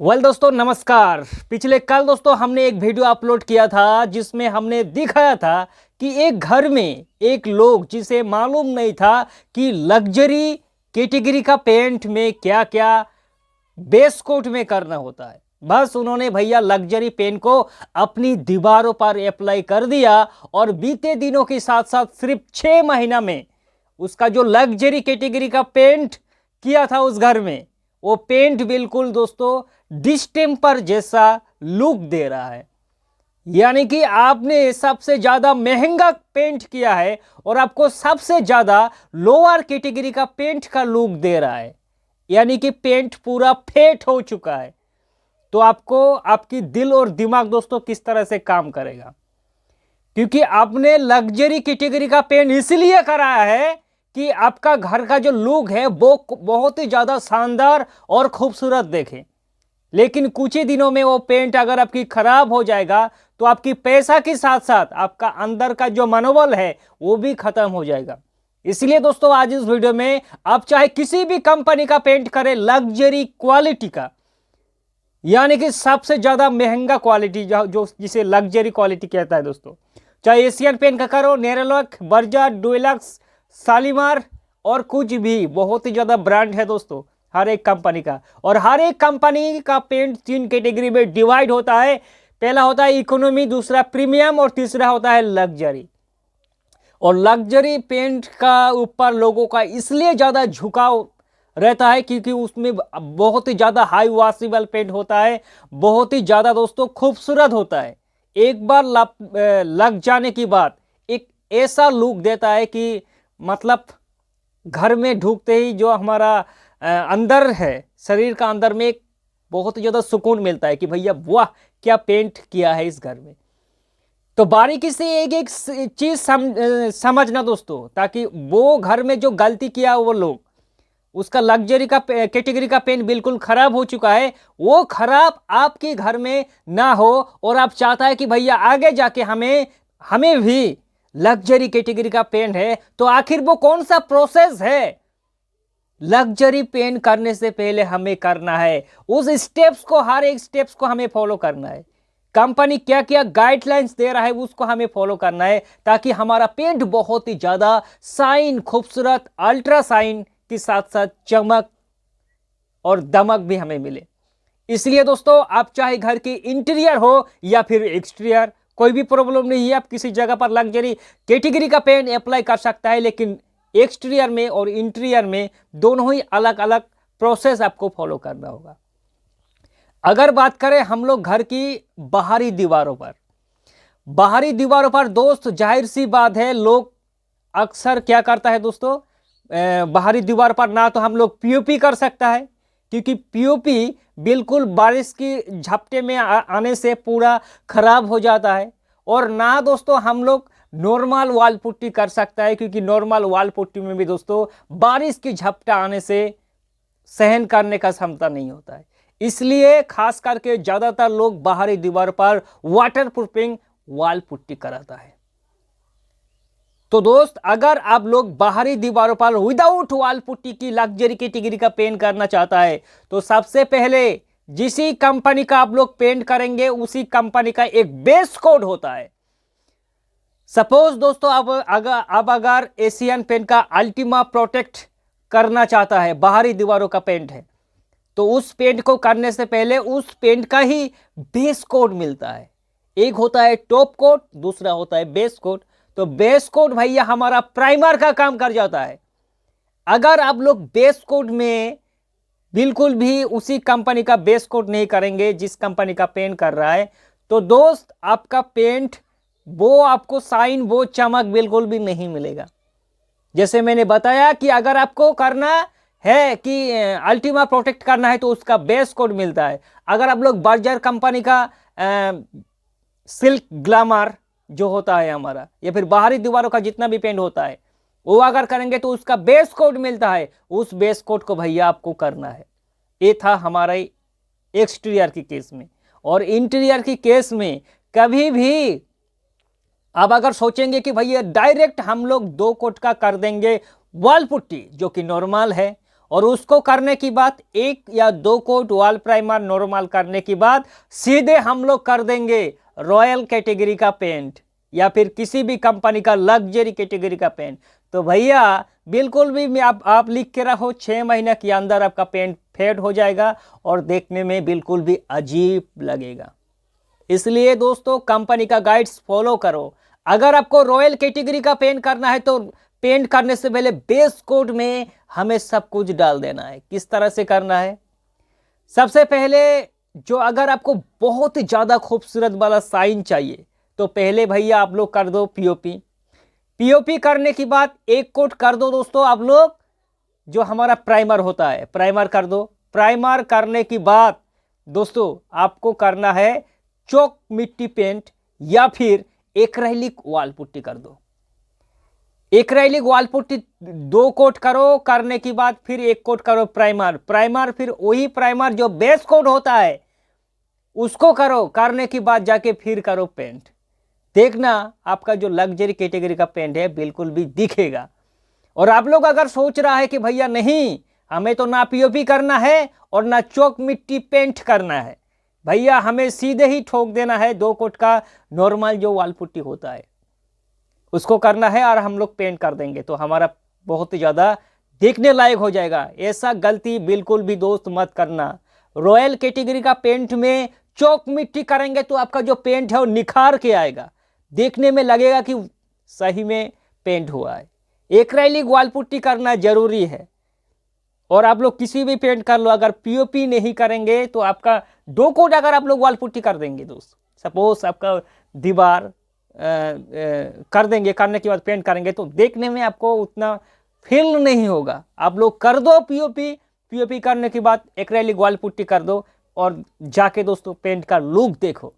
दोस्तों नमस्कार। पिछले कल दोस्तों हमने एक वीडियो अपलोड किया था जिसमें हमने दिखाया था कि एक घर में एक लोग जिसे मालूम नहीं था कि लग्जरी कैटेगरी का पेंट में क्या क्या बेस कोट में करना होता है। बस उन्होंने भैया लग्जरी पेंट को अपनी दीवारों पर अप्लाई कर दिया और बीते दिनों के साथ साथ सिर्फ 6 महीना में उसका जो लग्जरी कैटेगरी का पेंट किया था उस घर में, वो पेंट बिल्कुल दोस्तों डिस्टेम्पर जैसा लुक दे रहा है। यानी कि आपने सबसे ज्यादा महंगा पेंट किया है और आपको सबसे ज्यादा लोअर कैटेगरी का पेंट का लुक दे रहा है। यानी कि पेंट पूरा फेट हो चुका है। तो आपको आपकी दिल और दिमाग दोस्तों किस तरह से काम करेगा, क्योंकि आपने लग्जरी कैटेगरी का पेंट इसलिए कराया है कि आपका घर का जो लुक है वो बहुत ही ज्यादा शानदार और खूबसूरत देखे। लेकिन कुछ ही दिनों में वो पेंट अगर आपकी खराब हो जाएगा तो आपकी पैसा के साथ साथ आपका अंदर का जो मनोबल है वो भी खत्म हो जाएगा। इसलिए दोस्तों आज इस वीडियो में आप चाहे किसी भी कंपनी का पेंट करें लग्जरी क्वालिटी का, यानी कि सबसे ज्यादा महंगा क्वालिटी जो जिसे लग्जरी क्वालिटी कहता है दोस्तों, चाहे एशियन पेंट का करो, नेरोलैक, बर्जा, डुएलक्स, शालीमार और कुछ भी, बहुत ही ज्यादा ब्रांड है दोस्तों हर एक कंपनी का। और हर एक कंपनी का पेंट 3 कैटेगरी में डिवाइड होता है। पहला होता है इकोनॉमी, दूसरा प्रीमियम और तीसरा होता है लग्जरी। और लग्जरी पेंट का ऊपर लोगों का इसलिए ज्यादा झुकाव रहता है क्योंकि उसमें बहुत ही ज्यादा हाई वॉशेबल पेंट होता है, बहुत ही ज्यादा दोस्तों खूबसूरत होता है। एक बार लग जाने की बाद एक ऐसा लुक देता है कि मतलब घर में ढूंढते ही जो हमारा अंदर है, शरीर का अंदर में एक बहुत ही ज्यादा सुकून मिलता है कि भैया वाह क्या पेंट किया है इस घर में। तो बारीकी से एक एक चीज समझना दोस्तों, ताकि वो घर में जो गलती किया वो लोग, उसका लग्जरी का कैटेगरी का पेंट बिल्कुल खराब हो चुका है, वो खराब आपके घर में ना हो। और आप चाहता है कि भैया आगे जाके हमें भी लग्जरी कैटेगरी का पेंट है, तो आखिर वो कौन सा प्रोसेस है लग्जरी पेंट करने से पहले हमें करना है, उस स्टेप्स को, हर एक स्टेप्स को हमें फॉलो करना है। कंपनी क्या क्या गाइडलाइंस दे रहा है उसको हमें फॉलो करना है, ताकि हमारा पेंट बहुत ही ज्यादा शाइन, खूबसूरत, अल्ट्रा शाइन के साथ साथ चमक और दमक भी हमें मिले। इसलिए दोस्तों आप चाहे घर की इंटीरियर हो या फिर एक्सटीरियर, कोई भी प्रॉब्लम नहीं है, आप किसी जगह पर लग्जरी कैटेगरी का पेंट अप्लाई कर सकता है। लेकिन एक्सटीरियर में और इंटीरियर में दोनों ही अलग अलग प्रोसेस आपको फॉलो करना होगा। अगर बात करें हम लोग घर की बाहरी दीवारों पर दोस्त, जाहिर सी बात है लोग अक्सर क्या करता है दोस्तों, बाहरी दीवार पर ना तो हम लोग पीओपी कर सकता है, क्योंकि पीओपी बिल्कुल बारिश की झपटे में आने से पूरा खराब हो जाता है। और ना दोस्तों हम लोग नॉर्मल वाल पुट्टी कर सकता है, क्योंकि नॉर्मल वाल पुट्टी में भी दोस्तों बारिश की झपटा आने से सहन करने का क्षमता नहीं होता है। इसलिए खास करके ज्यादातर लोग बाहरी दीवार पर वाटर प्रूफिंग वाल पुट्टी कराता है। तो दोस्त अगर आप लोग बाहरी दीवारों पर विदाउट वाल पुट्टी की लग्जरी कैटेगरी का पेंट करना चाहता है, तो सबसे पहले जिस कंपनी का आप लोग पेंट करेंगे उसी कंपनी का एक बेस कोड होता है। सपोज दोस्तों अगर एशियन पेंट का अल्टीमा प्रोटेक्ट करना चाहता है, बाहरी दीवारों का पेंट है, तो उस पेंट को करने से पहले उस पेंट का ही बेस कोड मिलता है। एक होता है टॉप कोट, दूसरा होता है बेस कोट। तो बेस कोट भैया हमारा प्राइमर का काम कर जाता है। अगर आप लोग बेस कोट में बिल्कुल भी उसी कंपनी का बेस कोट नहीं करेंगे जिस कंपनी का पेंट कर रहा है, तो दोस्त आपका पेंट वो आपको साइन, वो चमक बिल्कुल भी नहीं मिलेगा। जैसे मैंने बताया कि अगर आपको करना है कि अल्टीमा प्रोटेक्ट करना है तो उसका बेस कोड मिलता है। अगर आप लोग बर्जर कंपनी का सिल्क ग्लैमर जो होता है हमारा, या फिर बाहरी दीवारों का जितना भी पेंट होता है, वो अगर करेंगे तो उसका बेस कोड मिलता है। उस बेस कोड को भैया आपको करना है। ये था हमारा एक्सटीरियर की केस में। और इंटीरियर की केस में कभी भी अब अगर सोचेंगे कि भैया डायरेक्ट हम लोग 2 कोट का कर देंगे वाल पुट्टी जो कि नॉर्मल है, और उसको करने की बाद 1 या 2 कोट वॉल प्राइमर नॉर्मल करने की बाद सीधे हम लोग कर देंगे रॉयल कैटेगरी का पेंट या फिर किसी भी कंपनी का लग्जरी कैटेगरी का पेंट। तो भैया बिल्कुल भी आप लिख के रखो 6 महीने के अंदर आपका पेंट फेड हो जाएगा और देखने में बिल्कुल भी अजीब लगेगा। इसलिए दोस्तों कंपनी का गाइड्स फॉलो करो। अगर आपको रॉयल कैटेगरी का पेंट करना है तो पेंट करने से पहले बेस कोट में हमें सब कुछ डाल देना है। किस तरह से करना है? सबसे पहले जो अगर आपको बहुत ही ज़्यादा खूबसूरत वाला साइन चाहिए तो पहले भैया आप लोग कर दो पीओपी। पीओपी करने के बाद 1 कोट कर दो दोस्तों आप लोग जो हमारा प्राइमर होता है, प्राइमर कर दो। प्राइमर करने के बाद दोस्तों आपको करना है चौक मिट्टी पेंट या फिर एक्रेलिक वॉल पुट्टी कर दो। एक्रेलिक वॉल पुट्टी 2 कोट करो, करने के बाद फिर 1 कोट करो प्राइमर, फिर वही प्राइमर जो बेस कोट होता है उसको करो, करने के बाद जाके फिर करो पेंट। देखना आपका जो लग्जरी कैटेगरी का पेंट है बिल्कुल भी दिखेगा। और आप लोग अगर सोच रहा है कि भैया नहीं हमें तो ना पीओपी करना है और ना चौक मिट्टी पेंट करना है, भैया हमें सीधे ही ठोक देना है 2 कोट का नॉर्मल जो वॉल पुट्टी होता है उसको करना है और हम लोग पेंट कर देंगे तो हमारा बहुत ही ज़्यादा देखने लायक हो जाएगा। ऐसा गलती बिल्कुल भी दोस्त मत करना। रॉयल कैटेगरी का पेंट में चौक मिट्टी करेंगे तो आपका जो पेंट है वो निखार के आएगा, देखने में लगेगा कि सही में पेंट हुआ है। एक्रेलिक वॉल पुट्टी करना जरूरी है। और आप लोग किसी भी पेंट कर लो, अगर पीओपी नहीं करेंगे तो आपका 2 कोट अगर आप लोग वॉल पुट्टी कर देंगे दोस्त, सपोज आपका दीवार कर देंगे, करने के बाद पेंट करेंगे तो देखने में आपको उतना फील नहीं होगा। आप लोग कर दो पीओपी करने के बाद एक्रेलिक वॉल पुट्टी कर दो और जाके दोस्तों पेंट का लुक देखो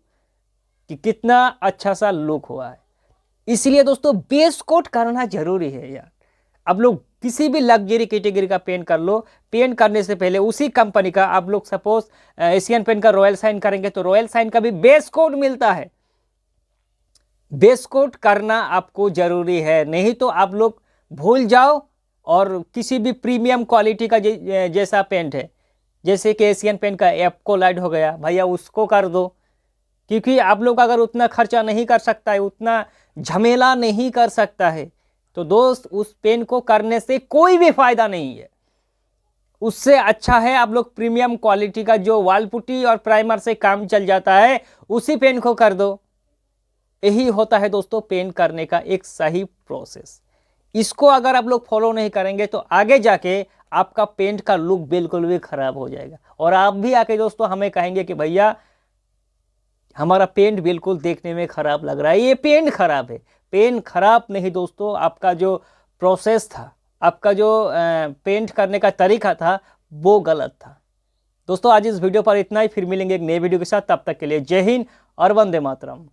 कि कितना अच्छा सा लुक हुआ है। इसलिए दोस्तों बेस कोट करना जरूरी है यार। आप लोग किसी भी लग्जरी कैटेगरी का पेंट कर लो, पेंट करने से पहले उसी कंपनी का आप लोग सपोज एशियन पेंट का रॉयल साइन करेंगे तो रॉयल साइन का भी बेस कोट मिलता है। बेस कोट करना आपको जरूरी है, नहीं तो आप लोग भूल जाओ और किसी भी प्रीमियम क्वालिटी का जैसा पेंट है जैसे कि एशियन पेंट का एप्कोलाइट हो गया भैया उसको कर दो, क्योंकि आप लोग अगर उतना खर्चा नहीं कर सकता है, उतना झमेला नहीं कर सकता है तो दोस्त उस पेन को करने से कोई भी फायदा नहीं है। उससे अच्छा है आप लोग प्रीमियम क्वालिटी का जो वॉल पुट्टी और प्राइमर से काम चल जाता है उसी पेन को कर दो। यही होता है दोस्तों पेन करने का एक सही प्रोसेस। इसको अगर आप लोग फॉलो नहीं करेंगे तो आगे जाके आपका पेंट का लुक बिल्कुल भी खराब हो जाएगा और आप भी आके दोस्तों हमें कहेंगे कि भैया हमारा पेंट बिल्कुल देखने में खराब लग रहा है, ये पेंट खराब है। पेंट खराब नहीं दोस्तों, आपका जो प्रोसेस था, आपका जो पेंट करने का तरीका था वो गलत था। दोस्तों आज इस वीडियो पर इतना ही, फिर मिलेंगे एक नए वीडियो के साथ। तब तक के लिए जय हिंद और वंदे मातरम।